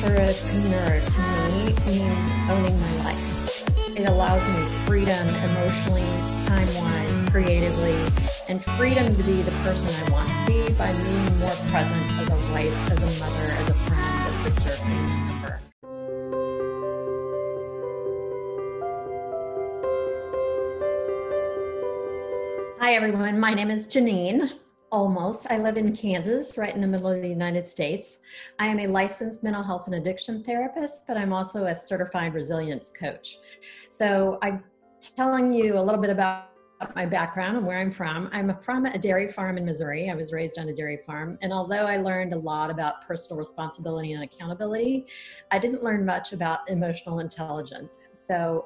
entrepreneur to me means owning my life. It allows me freedom emotionally, time-wise, creatively, and freedom to be the person I want to be by being more present as a wife, as a mother, as a friend, a sister, family member. Hi, everyone. My name is Janeen Olmos. I live in Kansas, right in the middle of the United States. I am a licensed mental health and addiction therapist, but I'm also a certified resilience coach. So I'm telling you a little bit about my background and where I'm from. I'm from a dairy farm in Missouri. I was raised on a dairy farm. And although I learned a lot about personal responsibility and accountability, I didn't learn much about emotional intelligence. So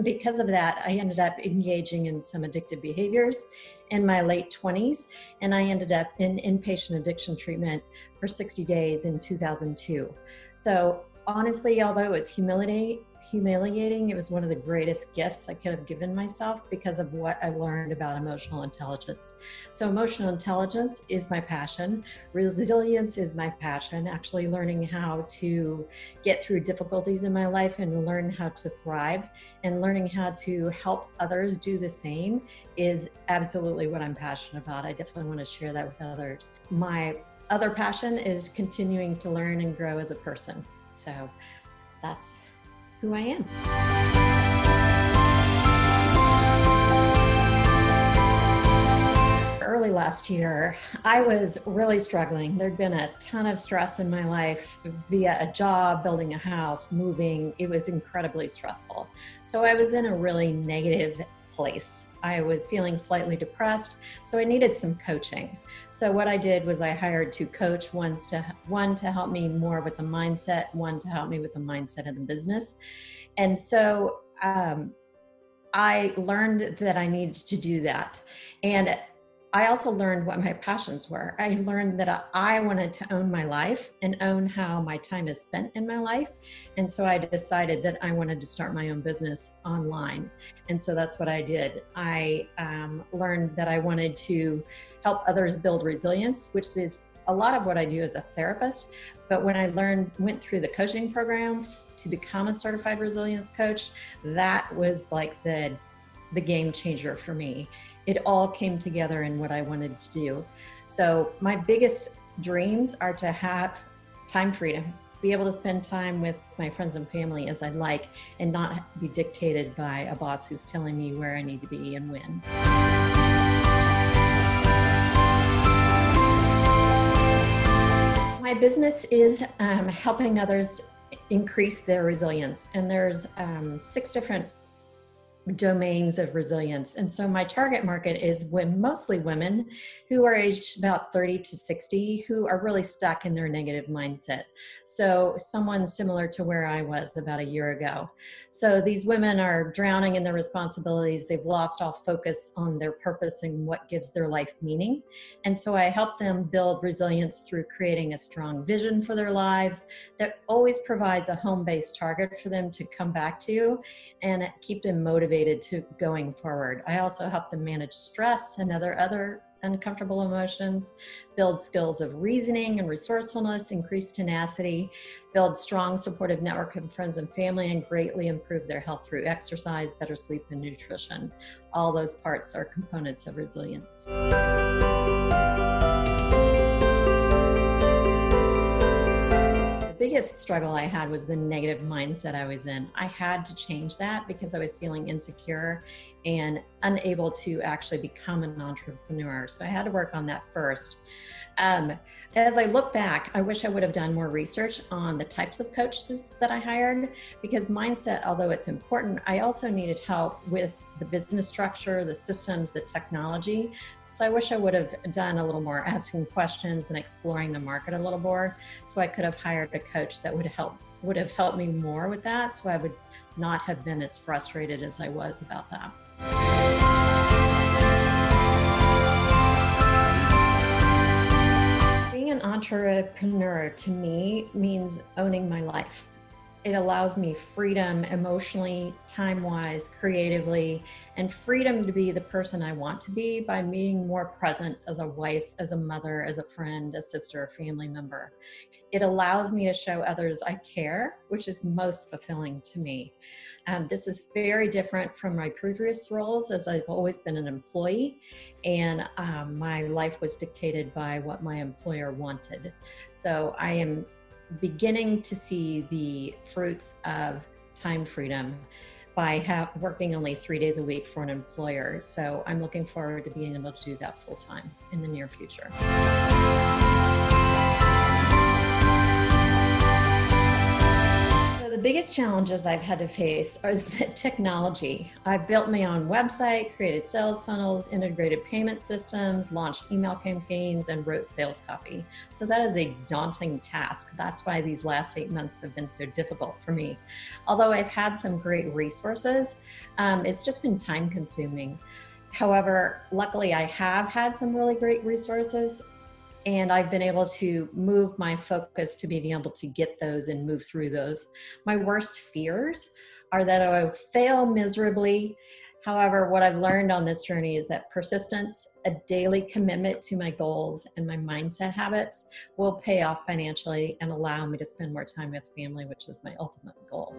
because of that, I ended up engaging in some addictive behaviors in my late 20s, and I ended up in inpatient addiction treatment for 60 days in 2002. So honestly, although it was humiliating, it was one of the greatest gifts I could have given myself because of what I learned about emotional intelligence. So emotional intelligence is my passion. Resilience is my passion, actually learning how to get through difficulties in my life and learn how to thrive, and learning how to help others do the same is absolutely what I'm passionate about. I definitely want to share that with others. My other passion is continuing to learn and grow as a person. So that's who I am. Early last year, I was really struggling. There'd been a ton of stress in my life via a job, building a house, moving. It was incredibly stressful. So I was in a really negative place. I was feeling slightly depressed, so I needed some coaching. So what I did was I hired two coaches, one to help me more with the mindset, one to help me with the mindset of the business. And so I learned that I needed to do that. And I also learned what my passions were. I learned that I wanted to own my life and own how my time is spent in my life. And so I decided that I wanted to start my own business online. And so that's what I did. I learned that I wanted to help others build resilience, which is a lot of what I do as a therapist. But when I went through the coaching program to become a certified resilience coach, that was like the game changer for me. It all came together in what I wanted to do. So my biggest dreams are to have time freedom, be able to spend time with my friends and family as I like, and not be dictated by a boss who's telling me where I need to be and when. My business is helping others increase their resilience, and there's 6 different domains of resilience. And so my target market is mostly women who are aged about 30 to 60 who are really stuck in their negative mindset. So someone similar to where I was about a year ago. So these women are drowning in their responsibilities. They've lost all focus on their purpose and what gives their life meaning. And so I help them build resilience through creating a strong vision for their lives that always provides a home-based target for them to come back to and keep them motivated to going forward. I also help them manage stress and other uncomfortable emotions, build skills of reasoning and resourcefulness, increase tenacity, build strong supportive network of friends and family, and greatly improve their health through exercise, better sleep, and nutrition. All those parts are components of resilience. The biggest struggle I had was the negative mindset I was in. I had to change that because I was feeling insecure and unable to actually become an entrepreneur. So I had to work on that first. As I look back, I wish I would have done more research on the types of coaches that I hired, because mindset, although it's important, I also needed help with the business structure, the systems, the technology. So I wish I would have done a little more asking questions and exploring the market a little more, so I could have hired a coach that would have helped me more with that, so I would not have been as frustrated as I was about that. Being an entrepreneur to me means owning my life. it allows me freedom emotionally, time-wise, creatively, and freedom to be the person I want to be by being more present as a wife, as a mother, as a friend, a sister, a family member. It allows me to show others I care, which is most fulfilling to me. This is very different from my previous roles, as I've always been an employee, and my life was dictated by what my employer wanted. So I am beginning to see the fruits of time freedom by working only 3 days a week for an employer. So I'm looking forward to being able to do that full time in the near future. The biggest challenges I've had to face is the technology. I've built my own website, created sales funnels, integrated payment systems, launched email campaigns, and wrote sales copy. So that is a daunting task. That's why these last 8 months have been so difficult for me. Although I've had some great resources, it's just been time consuming. However, luckily I have had some really great resources, and I've been able to move my focus to being able to get those and move through those. My worst fears are that I will fail miserably. However, what I've learned on this journey is that persistence, a daily commitment to my goals, and my mindset habits will pay off financially and allow me to spend more time with family, which is my ultimate goal.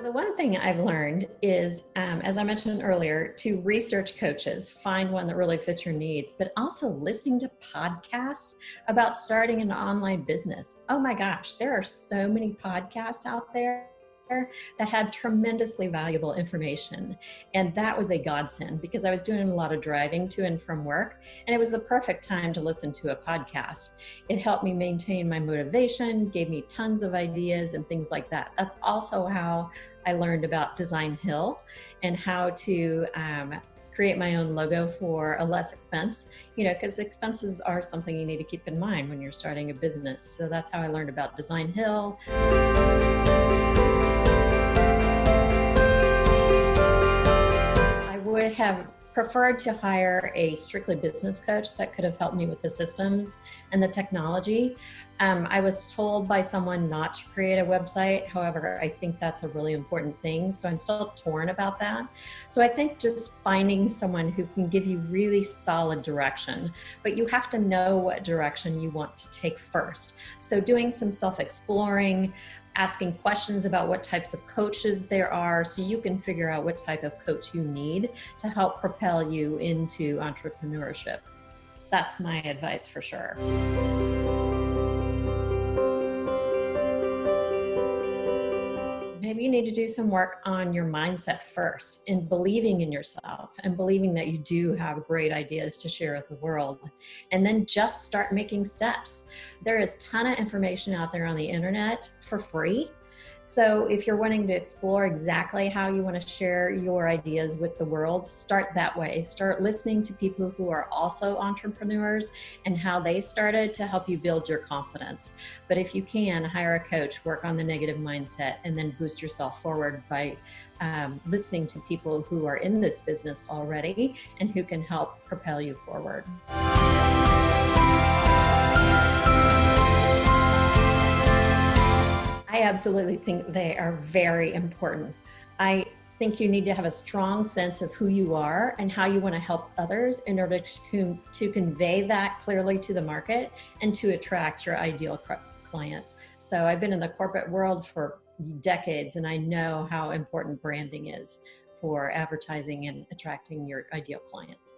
The one thing I've learned is, as I mentioned earlier, to research coaches, find one that really fits your needs, but also listening to podcasts about starting an online business. Oh my gosh, there are so many podcasts out there that had tremendously valuable information. And that was a godsend because I was doing a lot of driving to and from work, and it was the perfect time to listen to a podcast. It helped me maintain my motivation, gave me tons of ideas and things like that. That's also how I learned about Designhill and how to create my own logo for a less expense, because expenses are something you need to keep in mind when you're starting a business. So that's how I learned about Designhill. I would have preferred to hire a strictly business coach that could have helped me with the systems and the technology. I was told by someone not to create a website. However, I think that's a really important thing. So I'm still torn about that. So I think just finding someone who can give you really solid direction, but you have to know what direction you want to take first. So doing some self-exploring, asking questions about what types of coaches there are so you can figure out what type of coach you need to help propel you into entrepreneurship. That's my advice for sure. Maybe you need to do some work on your mindset first, in believing in yourself and believing that you do have great ideas to share with the world. And then just start making steps. There is a ton of information out there on the internet for free. So if you're wanting to explore exactly how you want to share your ideas with the world, start that way. Start listening to people who are also entrepreneurs and how they started to help you build your confidence. But if you can, hire a coach, work on the negative mindset, and then boost yourself forward by listening to people who are in this business already and who can help propel you forward. I absolutely think they are very important. I think you need to have a strong sense of who you are and how you want to help others in order to convey that clearly to the market and to attract your ideal client. So I've been in the corporate world for decades, and I know how important branding is for advertising and attracting your ideal clients.